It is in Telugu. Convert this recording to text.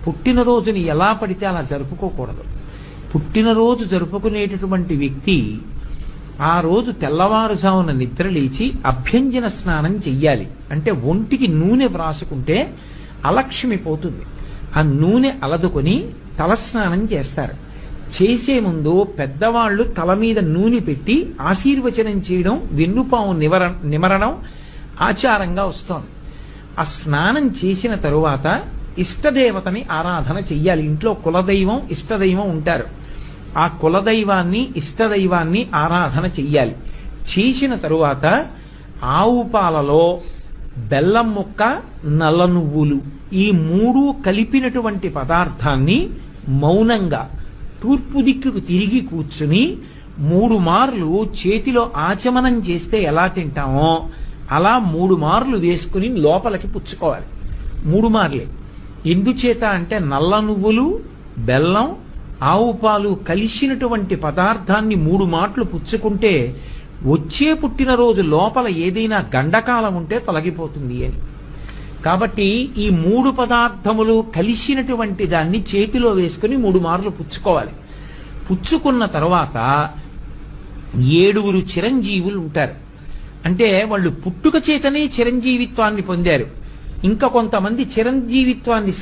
పుట్టినరోజుని ఎలా పడితే అలా జరుపుకోకూడదు. పుట్టినరోజు జరుపుకునేటటువంటి వ్యక్తి ఆ రోజు తెల్లవారుజామున నిద్రలేచి అభ్యంజన స్నానం చెయ్యాలి. అంటే ఒంటికి నూనె వ్రాసుకుంటే అలక్ష్మి పోతుంది. ఆ నూనె అలదుకొని తలస్నానం చేస్తారు. చేసే ముందు పెద్దవాళ్ళు తల మీద నూనె పెట్టి ఆశీర్వచనం చేయడం, వెన్నుపాము నిమరణం ఆచారంగా వస్తోంది. ఆ స్నానం చేసిన తరువాత ఇష్టదేవతని ఆరాధన చెయ్యాలి. ఇంట్లో కులదైవం ఇష్టదైవం ఉంటారు. ఆ కులదైవాన్ని ఇష్టదైవాన్ని ఆరాధన చెయ్యాలి. చేసిన తరువాత ఆవు పాలలో బెల్లం ముక్క, నల్ల నువ్వులు ఈ మూడు కలిపినటువంటి పదార్థాన్ని మౌనంగా తూర్పు దిక్కుకు తిరిగి కూర్చుని 3 మార్లు చేతిలో ఆచమనం చేస్తే ఎలా తింటామో అలా 3 మార్లు వేసుకుని లోపలికి పుచ్చుకోవాలి. 3 మార్లే. ఎందుచేత అంటే నల్ల నువ్వులు, బెల్లం, ఆవు పాలు కలిసినటువంటి పదార్థాన్ని 3 మాటలు పుచ్చుకుంటే వచ్చే పుట్టినరోజు లోపల ఏదైనా గండకాలం ఉంటే తొలగిపోతుంది అని. కాబట్టి ఈ 3 పదార్థములు కలిసినటువంటి దాన్ని చేతిలో వేసుకుని 3 మార్లు పుచ్చుకోవాలి. పుచ్చుకున్న తర్వాత 7 చిరంజీవులు ఉంటారు. అంటే వాళ్ళు పుట్టుక చేతనే చిరంజీవిత్వాన్ని పొందారు. ఇంకా కొంతమంది చిరంజీవిత్వాన్ని